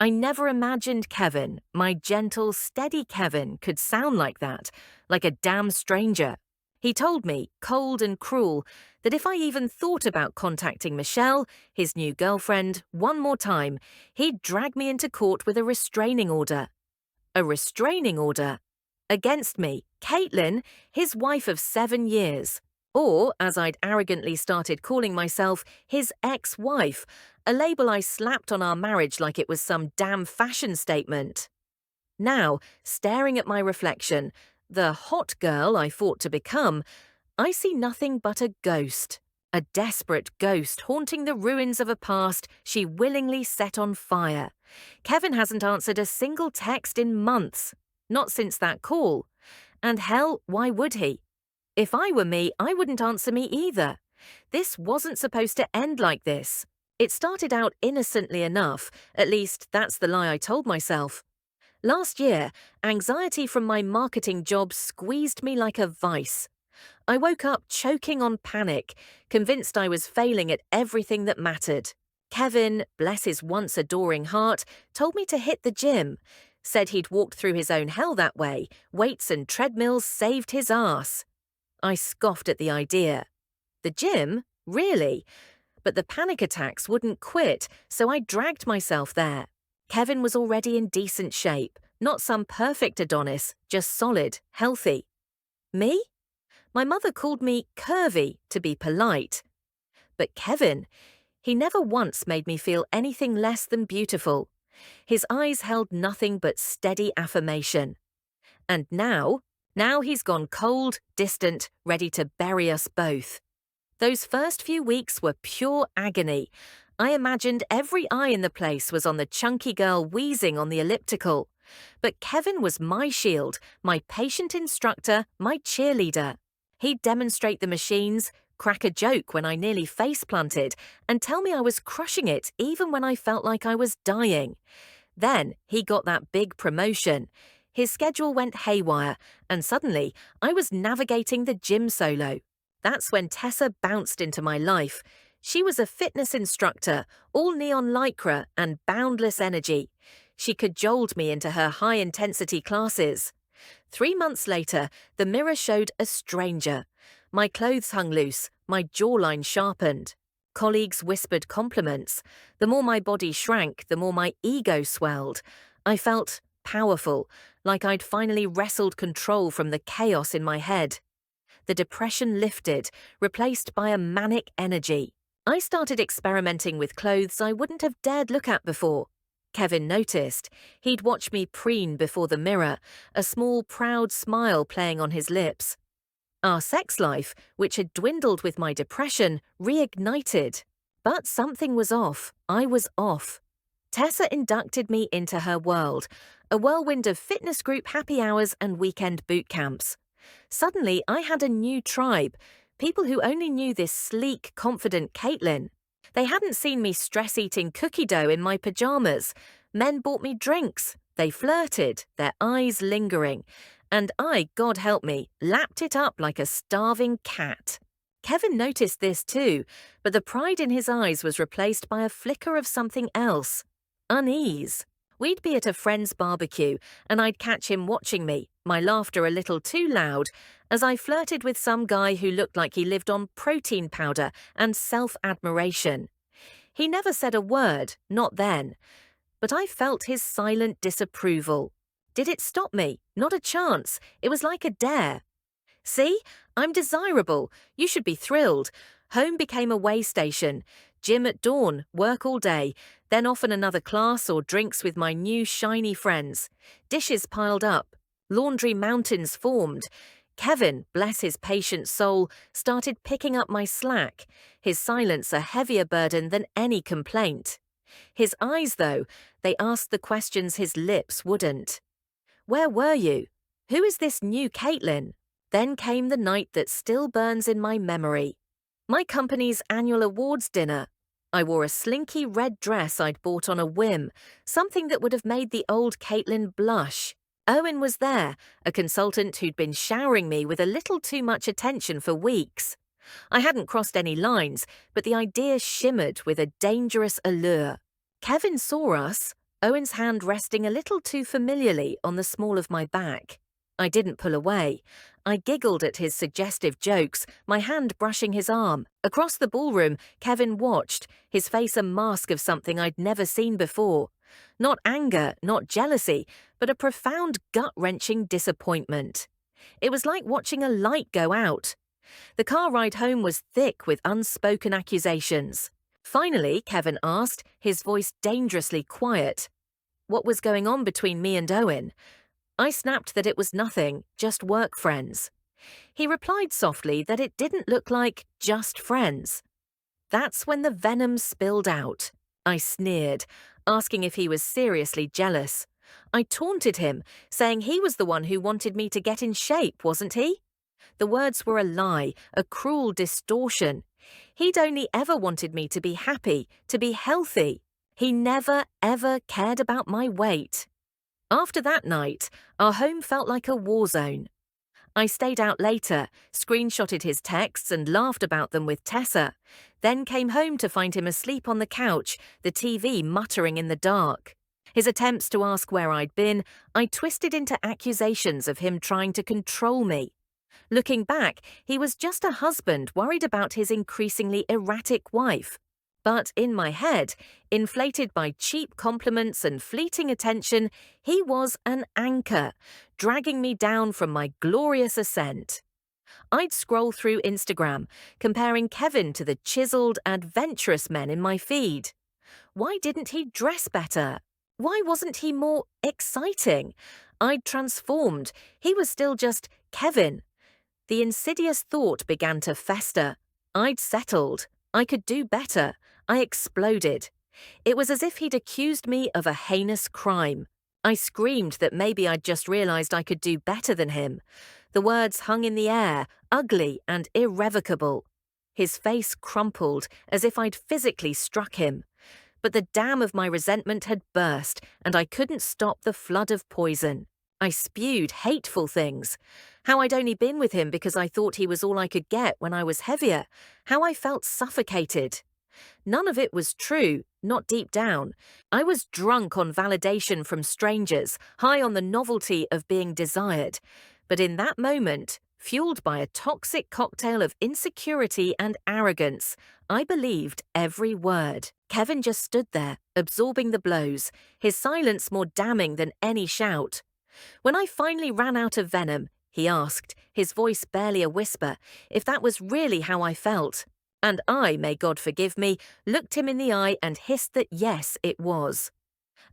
I never imagined Kevin, my gentle, steady Kevin, could sound like that, like a damn stranger. He told me, cold and cruel, that if I even thought about contacting Michelle, his new girlfriend, one more time, he'd drag me into court with a restraining order. A restraining order? Against me, Caitlyn, his wife of 7 years. Or, as I'd arrogantly started calling myself, his ex-wife, a label I slapped on our marriage like it was some damn fashion statement. Now, staring at my reflection, the hot girl I fought to become, I see nothing but a ghost. A desperate ghost haunting the ruins of a past she willingly set on fire. Kevin hasn't answered a single text in months. Not since that call. And hell, why would he? If I were me, I wouldn't answer me either. This wasn't supposed to end like this. It started out innocently enough, at least that's the lie I told myself. Last year, anxiety from my marketing job squeezed me like a vice. I woke up choking on panic, convinced I was failing at everything that mattered. Kevin, bless his once adoring heart, told me to hit the gym, said he'd walked through his own hell that way, weights and treadmills saved his ass. I scoffed at the idea. The gym? Really? But the panic attacks wouldn't quit, so I dragged myself there. Kevin was already in decent shape, not some perfect Adonis, just solid, healthy. Me? My mother called me curvy, to be polite. But Kevin, he never once made me feel anything less than beautiful. His eyes held nothing but steady affirmation. And now he's gone cold, distant, ready to bury us both. Those first few weeks were pure agony. I imagined every eye in the place was on the chunky girl wheezing on the elliptical. But Kevin was my shield, my patient instructor, my cheerleader. He'd demonstrate the machines, crack a joke when I nearly face-planted, and tell me I was crushing it even when I felt like I was dying. Then he got that big promotion. His schedule went haywire, and suddenly I was navigating the gym solo. That's when Tessa bounced into my life. She was a fitness instructor, all neon lycra and boundless energy. She cajoled me into her high-intensity classes. 3 months later, the mirror showed a stranger. My clothes hung loose, my jawline sharpened. Colleagues whispered compliments. The more my body shrank, the more my ego swelled. I felt powerful, like I'd finally wrestled control from the chaos in my head. The depression lifted, replaced by a manic energy. I started experimenting with clothes I wouldn't have dared look at before. Kevin noticed. He'd watch me preen before the mirror, a small, proud smile playing on his lips. Our sex life, which had dwindled with my depression, reignited. But something was off. I was off. Tessa inducted me into her world, a whirlwind of fitness group happy hours and weekend boot camps. Suddenly, I had a new tribe, people who only knew this sleek, confident Caitlyn. They hadn't seen me stress-eating cookie dough in my pajamas. Men bought me drinks. They flirted, their eyes lingering. And I, God help me, lapped it up like a starving cat. Kevin noticed this too, but the pride in his eyes was replaced by a flicker of something else. Unease. We'd be at a friend's barbecue, and I'd catch him watching me, my laughter a little too loud, as I flirted with some guy who looked like he lived on protein powder and self-admiration. He never said a word, not then, but I felt his silent disapproval. Did it stop me? Not a chance. It was like a dare. See? I'm desirable. You should be thrilled. Home became a way station. Gym at dawn, work all day, then off in another class or drinks with my new shiny friends. Dishes piled up. Laundry mountains formed. Kevin, bless his patient soul, started picking up my slack, his silence a heavier burden than any complaint. His eyes, though, they asked the questions his lips wouldn't. Where were you? Who is this new Caitlyn? Then came the night that still burns in my memory. My company's annual awards dinner. I wore a slinky red dress I'd bought on a whim, something that would have made the old Caitlyn blush. Owen was there, a consultant who'd been showering me with a little too much attention for weeks. I hadn't crossed any lines, but the idea shimmered with a dangerous allure. Kevin saw us. Owen's hand resting a little too familiarly on the small of my back. I didn't pull away. I giggled at his suggestive jokes, my hand brushing his arm. Across the ballroom, Kevin watched, his face a mask of something I'd never seen before. Not anger, not jealousy, but a profound gut-wrenching disappointment. It was like watching a light go out. The car ride home was thick with unspoken accusations. Finally, Kevin asked, his voice dangerously quiet. What was going on between me and Owen? I snapped that it was nothing, just work friends. He replied softly that it didn't look like just friends. That's when the venom spilled out. I sneered, asking if he was seriously jealous. I taunted him, saying he was the one who wanted me to get in shape, wasn't he? The words were a lie, a cruel distortion. He'd only ever wanted me to be happy, to be healthy. He never, ever cared about my weight. After that night, our home felt like a war zone. I stayed out later, screenshotted his texts and laughed about them with Tessa, then came home to find him asleep on the couch, the TV muttering in the dark. His attempts to ask where I'd been, I twisted into accusations of him trying to control me. Looking back, he was just a husband worried about his increasingly erratic wife. But in my head, inflated by cheap compliments and fleeting attention, he was an anchor, dragging me down from my glorious ascent. I'd scroll through Instagram, comparing Kevin to the chiseled, adventurous men in my feed. Why didn't he dress better? Why wasn't he more exciting? I'd transformed. He was still just Kevin. The insidious thought began to fester. I'd settled. I could do better. I exploded. It was as if he'd accused me of a heinous crime. I screamed that maybe I'd just realized I could do better than him. The words hung in the air, ugly and irrevocable. His face crumpled, as if I'd physically struck him. But the dam of my resentment had burst, and I couldn't stop the flood of poison. I spewed hateful things. How I'd only been with him because I thought he was all I could get when I was heavier. How I felt suffocated. None of it was true, not deep down. I was drunk on validation from strangers, high on the novelty of being desired. But in that moment, fueled by a toxic cocktail of insecurity and arrogance, I believed every word. Kevin just stood there, absorbing the blows, his silence more damning than any shout. When I finally ran out of venom, he asked, his voice barely a whisper, if that was really how I felt. And I, may God forgive me, looked him in the eye and hissed that yes, it was.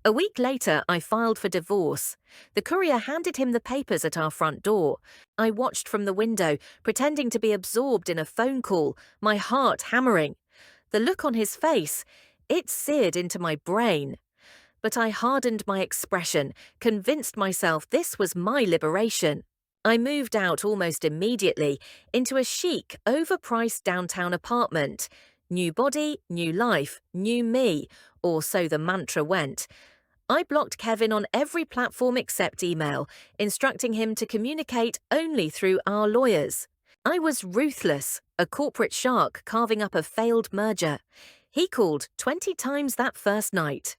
A week later, I filed for divorce. The courier handed him the papers at our front door. I watched from the window, pretending to be absorbed in a phone call, my heart hammering. The look on his face, it seared into my brain. But I hardened my expression, convinced myself this was my liberation. I moved out almost immediately into a chic, overpriced downtown apartment. New body, new life, new me, or so the mantra went. I blocked Kevin on every platform except email, instructing him to communicate only through our lawyers. I was ruthless, a corporate shark carving up a failed merger. He called 20 times that first night.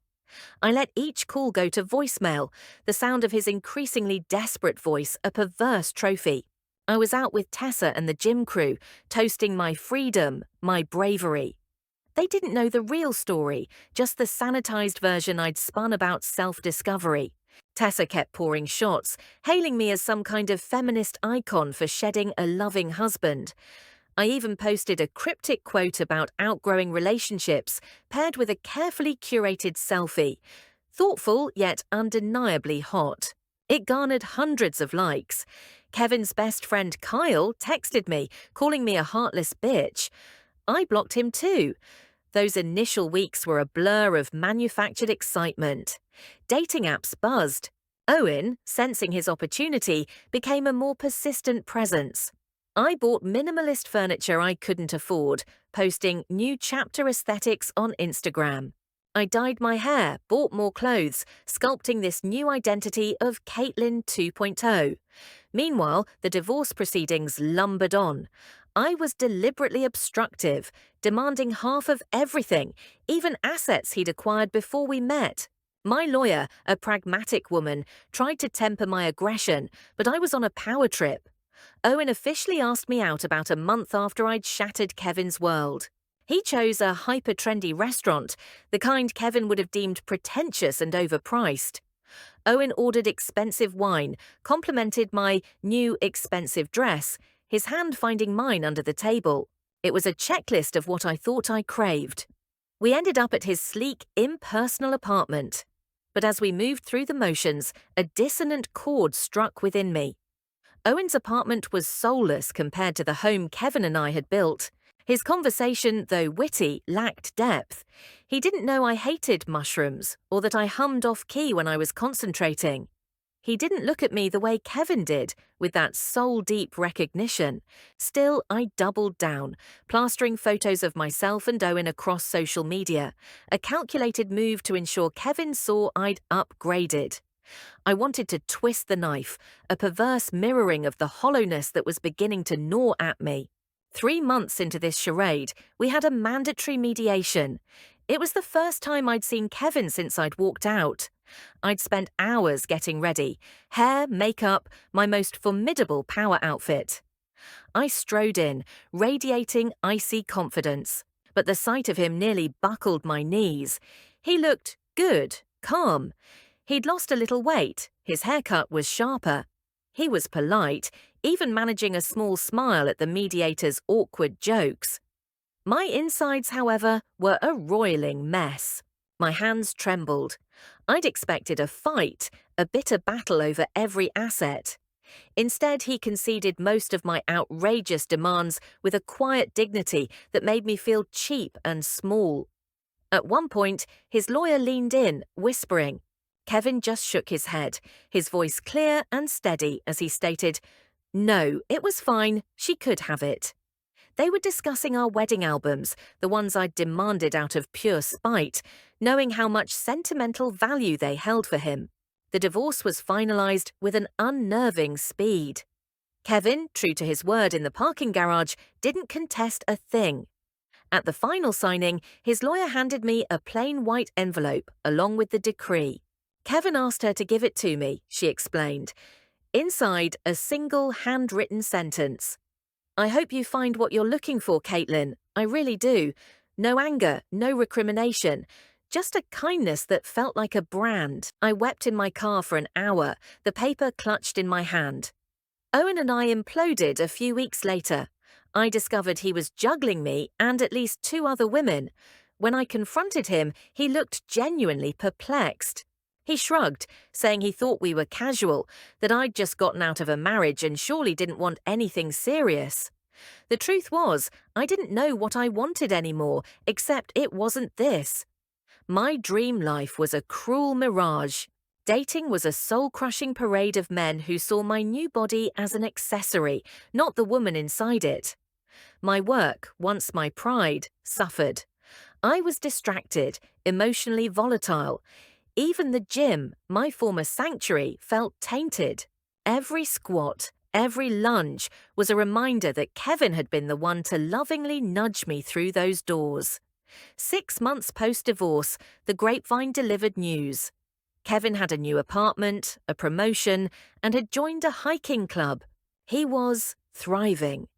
I let each call go to voicemail, the sound of his increasingly desperate voice a perverse trophy. I was out with Tessa and the gym crew, toasting my freedom, my bravery. They didn't know the real story, just the sanitized version I'd spun about self-discovery. Tessa kept pouring shots, hailing me as some kind of feminist icon for shedding a loving husband. I even posted a cryptic quote about outgrowing relationships, paired with a carefully curated selfie. Thoughtful, yet undeniably hot. It garnered hundreds of likes. Kevin's best friend Kyle texted me, calling me a heartless bitch. I blocked him too. Those initial weeks were a blur of manufactured excitement. Dating apps buzzed. Owen, sensing his opportunity, became a more persistent presence. I bought minimalist furniture I couldn't afford, posting new chapter aesthetics on Instagram. I dyed my hair, bought more clothes, sculpting this new identity of Caitlyn 2.0. Meanwhile, the divorce proceedings lumbered on. I was deliberately obstructive, demanding half of everything, even assets he'd acquired before we met. My lawyer, a pragmatic woman, tried to temper my aggression, but I was on a power trip. Owen officially asked me out about a month after I'd shattered Kevin's world. He chose a hyper-trendy restaurant, the kind Kevin would have deemed pretentious and overpriced. Owen ordered expensive wine, complimented my new expensive dress, his hand finding mine under the table. It was a checklist of what I thought I craved. We ended up at his sleek, impersonal apartment. But as we moved through the motions, a dissonant chord struck within me. Owen's apartment was soulless compared to the home Kevin and I had built. His conversation, though witty, lacked depth. He didn't know I hated mushrooms, or that I hummed off-key when I was concentrating. He didn't look at me the way Kevin did, with that soul-deep recognition. Still, I doubled down, plastering photos of myself and Owen across social media, a calculated move to ensure Kevin saw I'd upgraded. I wanted to twist the knife, a perverse mirroring of the hollowness that was beginning to gnaw at me. 3 months into this charade, we had a mandatory mediation. It was the first time I'd seen Kevin since I'd walked out. I'd spent hours getting ready, hair, makeup, my most formidable power outfit. I strode in, radiating icy confidence, but the sight of him nearly buckled my knees. He looked good, calm. He'd lost a little weight, his haircut was sharper. He was polite, even managing a small smile at the mediator's awkward jokes. My insides, however, were a roiling mess. My hands trembled. I'd expected a fight, a bitter battle over every asset. Instead, he conceded most of my outrageous demands with a quiet dignity that made me feel cheap and small. At one point, his lawyer leaned in, whispering. Kevin just shook his head, his voice clear and steady as he stated, "No, it was fine, she could have it." They were discussing our wedding albums, the ones I'd demanded out of pure spite, knowing how much sentimental value they held for him. The divorce was finalized with an unnerving speed. Kevin, true to his word in the parking garage, didn't contest a thing. At the final signing, his lawyer handed me a plain white envelope along with the decree. Kevin asked her to give it to me, she explained. Inside, a single handwritten sentence. "I hope you find what you're looking for, Caitlyn. I really do. No anger, no recrimination. Just a kindness that felt like a brand." I wept in my car for an hour, the paper clutched in my hand. Owen and I imploded a few weeks later. I discovered he was juggling me and at least 2 other women. When I confronted him, he looked genuinely perplexed. He shrugged, saying he thought we were casual, that I'd just gotten out of a marriage and surely didn't want anything serious. The truth was, I didn't know what I wanted anymore, except it wasn't this. My dream life was a cruel mirage. Dating was a soul-crushing parade of men who saw my new body as an accessory, not the woman inside it. My work, once my pride, suffered. I was distracted, emotionally volatile. Even the gym, my former sanctuary, felt tainted. Every squat, every lunge was a reminder that Kevin had been the one to lovingly nudge me through those doors. 6 months post-divorce, the grapevine delivered news. Kevin had a new apartment, a promotion, and had joined a hiking club. He was thriving.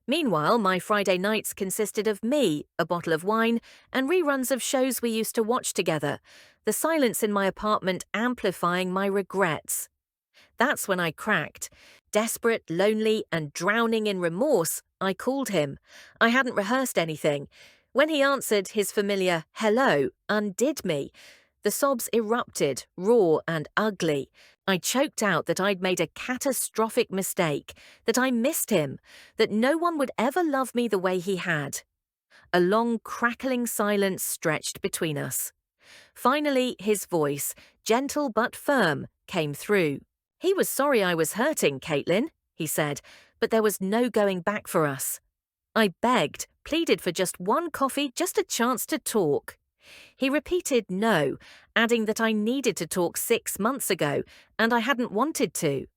Meanwhile, my Friday nights consisted of me, a bottle of wine, and reruns of shows we used to watch together, the silence in my apartment amplifying my regrets. That's when I cracked. Desperate, lonely, and drowning in remorse, I called him. I hadn't rehearsed anything. When he answered, his familiar hello undid me. The sobs erupted, raw and ugly. I choked out that I'd made a catastrophic mistake, that I missed him, that no one would ever love me the way he had. A long, crackling silence stretched between us. Finally, his voice, gentle but firm, came through. "He was sorry I was hurting, Caitlyn," he said, "but there was no going back for us." I begged, pleaded for just one coffee, just a chance to talk. He repeated no, adding that I needed to talk 6 months ago, and I hadn't wanted to.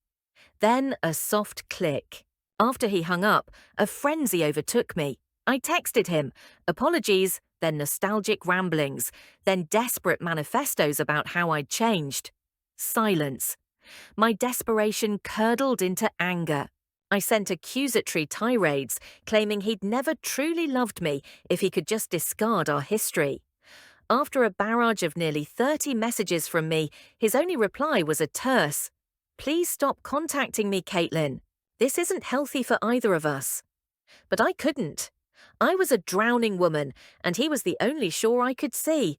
Then a soft click. After he hung up, a frenzy overtook me. I texted him, "Apologies, then nostalgic ramblings, then desperate manifestos about how I'd changed. Silence. My desperation curdled into anger. I sent accusatory tirades, claiming he'd never truly loved me if he could just discard our history. After a barrage of nearly 30 messages from me, his only reply was a terse, "Please stop contacting me, Caitlyn. This isn't healthy for either of us." But I couldn't. I was a drowning woman, and he was the only shore I could see.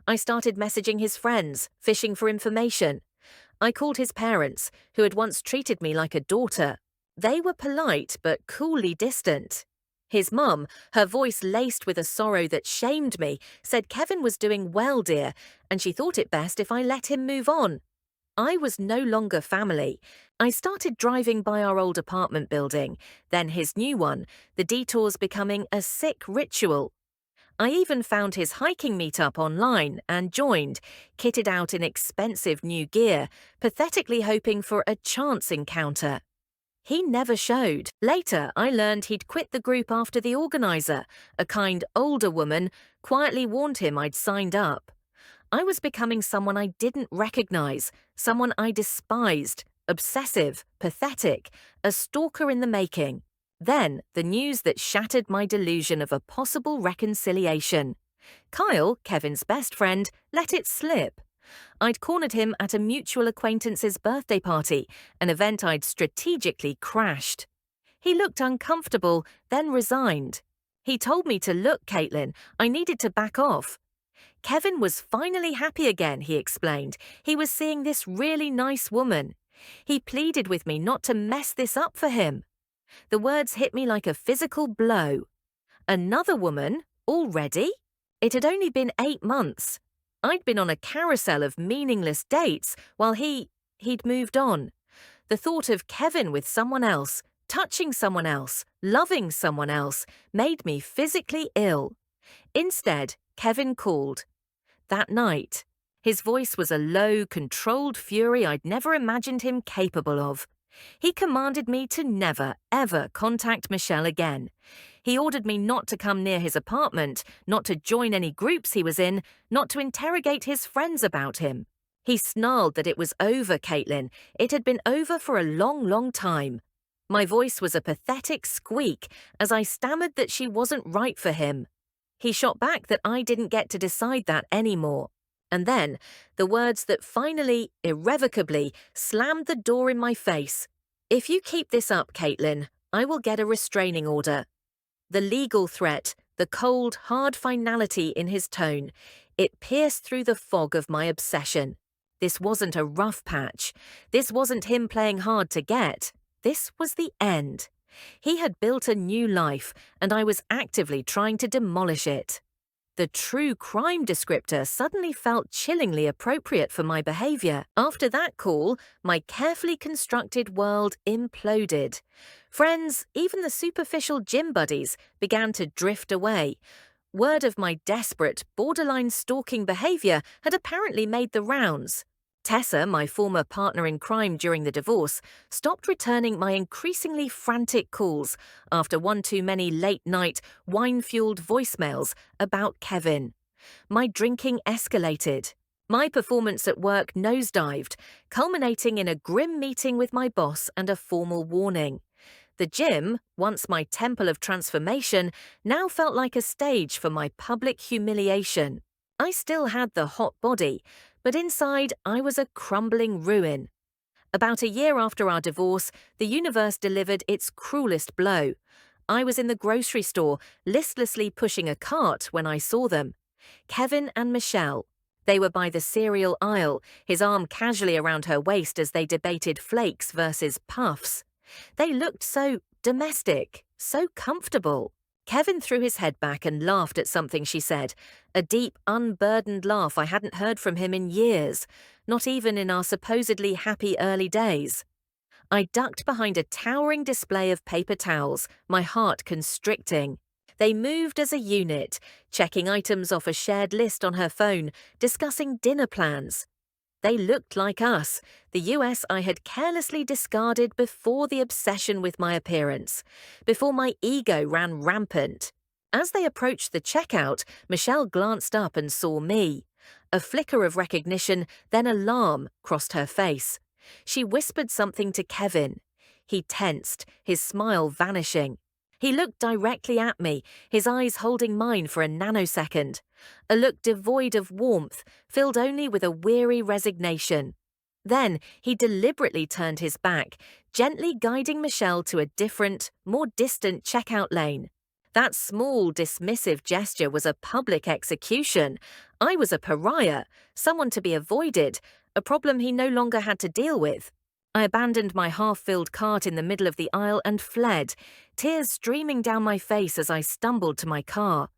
I started messaging his friends, fishing for information. I called his parents, who had once treated me like a daughter. They were polite but coolly distant. His mum, her voice laced with a sorrow that shamed me, said Kevin was doing well, dear, and she thought it best if I let him move on. I was no longer family. I started driving by our old apartment building, then his new one, the detours becoming a sick ritual. I even found his hiking meetup online and joined, kitted out in expensive new gear, pathetically hoping for a chance encounter. He never showed. Later, I learned he'd quit the group after the organizer, a kind older woman, quietly warned him I'd signed up. I was becoming someone I didn't recognize, someone I despised, obsessive, pathetic, a stalker in the making. Then, the news that shattered my delusion of a possible reconciliation. Kyle, Kevin's best friend, let it slip. I'd cornered him at a mutual acquaintance's birthday party, an event I'd strategically crashed. He looked uncomfortable, then resigned. He told me to look, Caitlyn, I needed to back off. Kevin was finally happy again, he explained. He was seeing this really nice woman. He pleaded with me not to mess this up for him. The words hit me like a physical blow. Another woman? Already? It had only been 8 months. I'd been on a carousel of meaningless dates while he'd moved on. The thought of Kevin with someone else, touching someone else, loving someone else, made me physically ill. Instead, Kevin called. That night, his voice was a low, controlled fury I'd never imagined him capable of. He commanded me to never, ever contact Michelle again. He ordered me not to come near his apartment, not to join any groups he was in, not to interrogate his friends about him. He snarled that it was over, Caitlyn. It had been over for a long, long time. My voice was a pathetic squeak as I stammered that she wasn't right for him. He shot back that I didn't get to decide that anymore. And then, the words that finally, irrevocably, slammed the door in my face. "If you keep this up, Caitlyn, I will get a restraining order." The legal threat, the cold, hard finality in his tone, it pierced through the fog of my obsession. This wasn't a rough patch. This wasn't him playing hard to get. This was the end. He had built a new life, and I was actively trying to demolish it. The true crime descriptor suddenly felt chillingly appropriate for my behavior. After that call, my carefully constructed world imploded. Friends, even the superficial gym buddies, began to drift away. Word of my desperate, borderline stalking behavior had apparently made the rounds. Tessa, my former partner in crime during the divorce, stopped returning my increasingly frantic calls after one too many late-night, wine-fueled voicemails about Kevin. My drinking escalated. My performance at work nosedived, culminating in a grim meeting with my boss and a formal warning. The gym, once my temple of transformation, now felt like a stage for my public humiliation. I still had the hot body, but inside I was a crumbling ruin. About a year after our divorce, the universe delivered its cruelest blow. I was in the grocery store, listlessly pushing a cart when I saw them. Kevin and Michelle. They were by the cereal aisle, his arm casually around her waist as they debated flakes versus puffs. They looked so domestic, so comfortable. Kevin threw his head back and laughed at something she said, a deep, unburdened laugh I hadn't heard from him in years, not even in our supposedly happy early days. I ducked behind a towering display of paper towels, my heart constricting. They moved as a unit, checking items off a shared list on her phone, discussing dinner plans. They looked like us, the US I had carelessly discarded before the obsession with my appearance, before my ego ran rampant. As they approached the checkout, Michelle glanced up and saw me. A flicker of recognition, then alarm, crossed her face. She whispered something to Kevin. He tensed, his smile vanishing. He looked directly at me, his eyes holding mine for a nanosecond. A look devoid of warmth, filled only with a weary resignation. Then he deliberately turned his back, gently guiding Michelle to a different, more distant checkout lane. That small, dismissive gesture was a public execution. I was a pariah, someone to be avoided, a problem he no longer had to deal with. I abandoned my half-filled cart in the middle of the aisle and fled, tears streaming down my face as I stumbled to my car.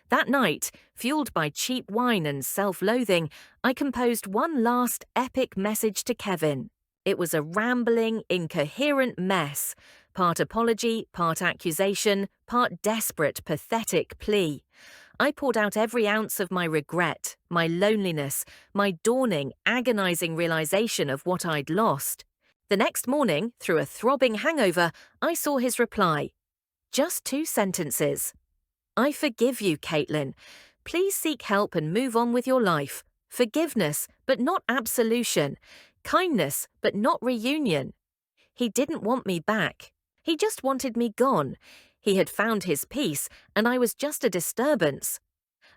That night, fueled by cheap wine and self-loathing, I composed one last epic message to Kevin. It was a rambling, incoherent mess, part apology, part accusation, part desperate, pathetic plea. I poured out every ounce of my regret, my loneliness, my dawning, agonizing realization of what I'd lost. The next morning, through a throbbing hangover, I saw his reply. Just 2 sentences. I forgive you, Caitlyn. Please seek help and move on with your life. Forgiveness, but not absolution. Kindness, but not reunion. He didn't want me back. He just wanted me gone. He had found his peace, and I was just a disturbance.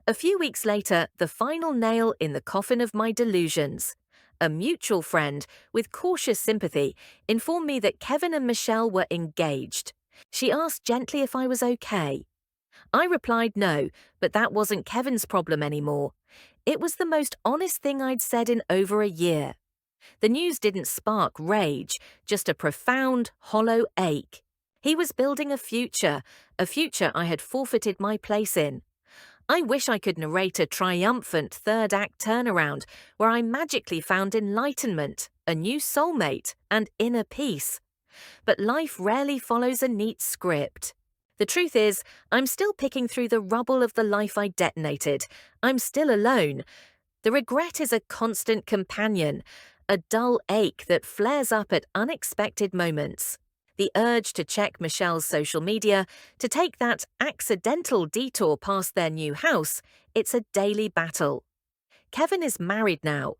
A few weeks later, the final nail in the coffin of my delusions. A mutual friend, with cautious sympathy, informed me that Kevin and Michelle were engaged. She asked gently if I was okay. I replied no, but that wasn't Kevin's problem anymore. It was the most honest thing I'd said in over a year. The news didn't spark rage, just a profound, hollow ache. He was building a future I had forfeited my place in. I wish I could narrate a triumphant third-act turnaround where I magically found enlightenment, a new soulmate, and inner peace. But life rarely follows a neat script. The truth is, I'm still picking through the rubble of the life I detonated. I'm still alone. The regret is a constant companion, a dull ache that flares up at unexpected moments. The urge to check Michelle's social media, to take that accidental detour past their new house, it's a daily battle. Kevin is married now.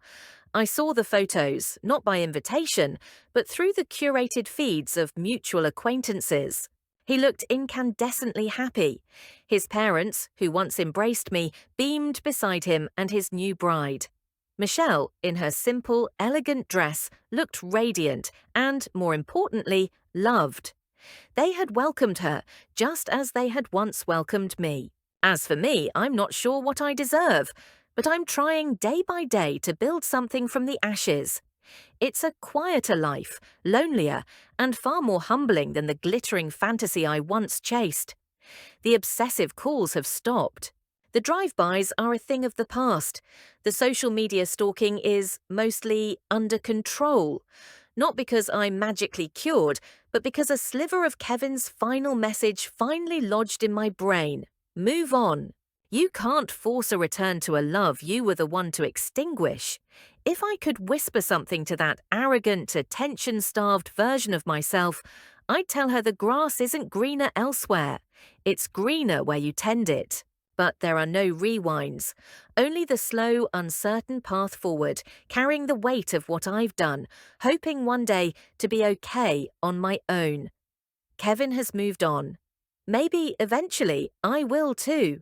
I saw the photos, not by invitation, but through the curated feeds of mutual acquaintances. He looked incandescently happy. His parents, who once embraced me, beamed beside him and his new bride. Michelle, in her simple, elegant dress, looked radiant and, more importantly, loved. They had welcomed her, just as they had once welcomed me. As for me, I'm not sure what I deserve, but I'm trying day by day to build something from the ashes. It's a quieter life, lonelier, and far more humbling than the glittering fantasy I once chased. The obsessive calls have stopped. The drive-bys are a thing of the past. The social media stalking is mostly under control. Not because I'm magically cured, but because a sliver of Kevin's final message finally lodged in my brain. Move on. You can't force a return to a love you were the one to extinguish. If I could whisper something to that arrogant, attention-starved version of myself, I'd tell her the grass isn't greener elsewhere. It's greener where you tend it. But there are no rewinds, only the slow, uncertain path forward, carrying the weight of what I've done, hoping one day to be okay on my own. Kevin has moved on. Maybe, eventually, I will too.